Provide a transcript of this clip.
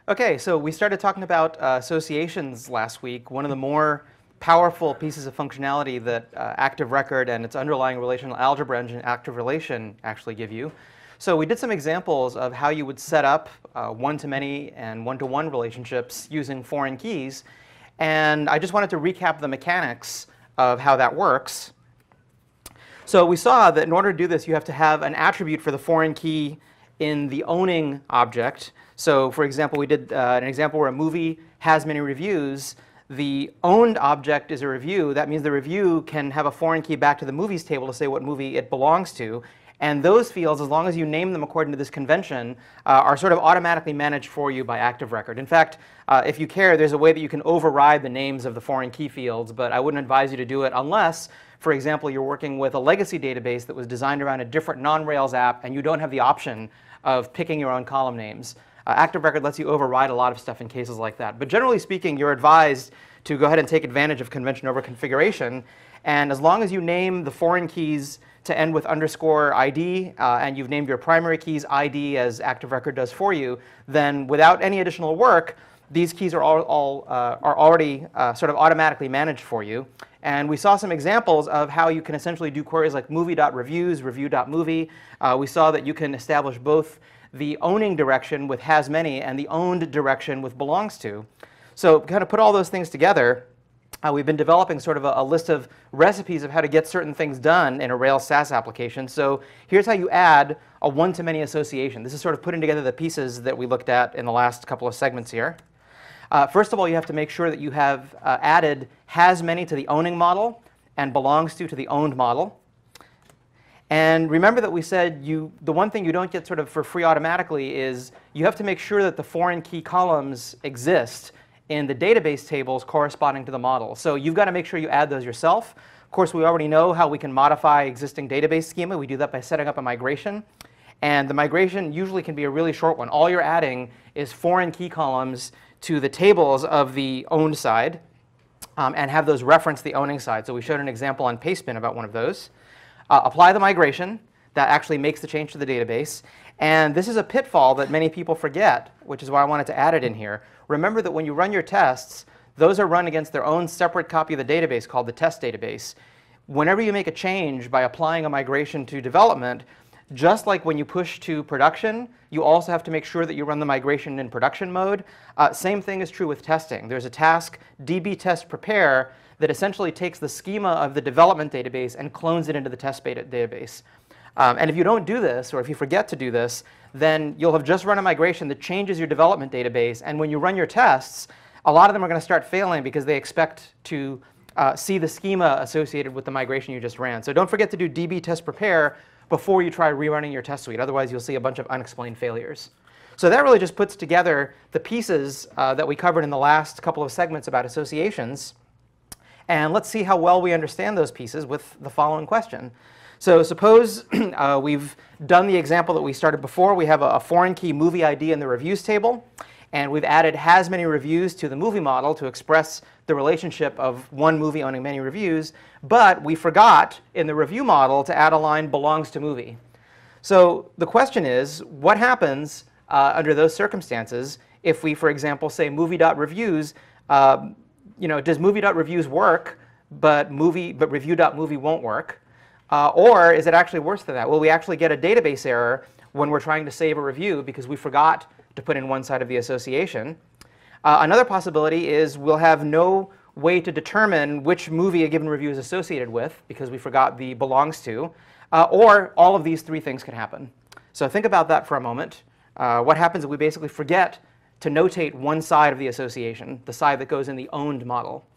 Okay, so we started talking about associations last week. One of the more powerful pieces of functionality that active record and its underlying relational algebra engine active relation actually give you. So we did some examples of how you would set up one-to-many and one-to-one relationships using foreign keys. And I just wanted to recap the mechanics of how that works. So we saw that in order to do this, you have to have an attribute for the foreign key in the owning object. So for example, we did an example where a movie has many reviews. The owned object is a review. That means the review can have a foreign key back to the movies table to say what movie it belongs to. And those fields, as long as you name them according to this convention, are sort of automatically managed for you by active record. In fact, if you care, there's a way that you can override the names of the foreign key fields, but I wouldn't advise you to do it unless, for example, you're working with a legacy database that was designed around a different non-Rails app and you don't have the option of picking your own column names. Active record lets you override a lot of stuff in cases like that. But generally speaking, you're advised to go ahead and take advantage of convention over configuration. And as long as you name the foreign keys to end with _ID, and you've named your primary keys ID as active record does for you, then without any additional work, these keys are already sort of automatically managed for you. And we saw some examples of how you can essentially do queries like movie.reviews, review.movie. We saw that you can establish both the owning direction with has many and the owned direction with belongs to. So kind of put all those things together. We've been developing sort of a list of recipes of how to get certain things done in a Rails SaaS application. So here's how you add a one-to-many association. This is sort of putting together the pieces that we looked at in the last couple of segments here. First of all, you have to make sure that you have added has many to the owning model and belongs to the owned model. And remember that we said the one thing you don't get sort of for free automatically is you have to make sure that the foreign key columns exist in the database tables corresponding to the model. So you've got to make sure you add those yourself. Of course, we already know how we can modify existing database schema. We do that by setting up a migration. And the migration usually can be a really short one. All you're adding is foreign key columns to the tables of the owned side and have those reference the owning side. So we showed an example on Pastebin about one of those. Apply the migration. That actually makes the change to the database. And this is a pitfall that many people forget, which is why I wanted to add it in here. Remember that when you run your tests, those are run against their own separate copy of the database called the test database. Whenever you make a change by applying a migration to development, just like when you push to production, you also have to make sure that you run the migration in production mode. Same thing is true with testing. There's a task, db test prepare, that essentially takes the schema of the development database and clones it into the test database. And if you don't do this, or if you forget to do this, then you'll have just run a migration that changes your development database. And when you run your tests, a lot of them are going to start failing because they expect to see the schema associated with the migration you just ran. So don't forget to do db test prepare before you try rerunning your test suite. Otherwise, you'll see a bunch of unexplained failures. So that really just puts together the pieces that we covered in the last couple of segments about associations. And let's see how well we understand those pieces with the following question. So suppose we've done the example that we started before. We have a foreign key movie ID in the reviews table. And we've added has many reviews to the movie model to express the relationship of one movie owning many reviews. But we forgot in the review model to add a line belongs to movie. So the question is, what happens under those circumstances if we, for example, say movie.reviews, does movie.reviews work, but review.movie won't work? Or is it actually worse than that? Will we actually get a database error when we're trying to save a review because we forgot to put in one side of the association? Another possibility is we'll have no way to determine which movie a given review is associated with because we forgot the belongs to. Or all of these three things can happen. So think about that for a moment. What happens if we basically forget to notate one side of the association, the side that goes in the owned model?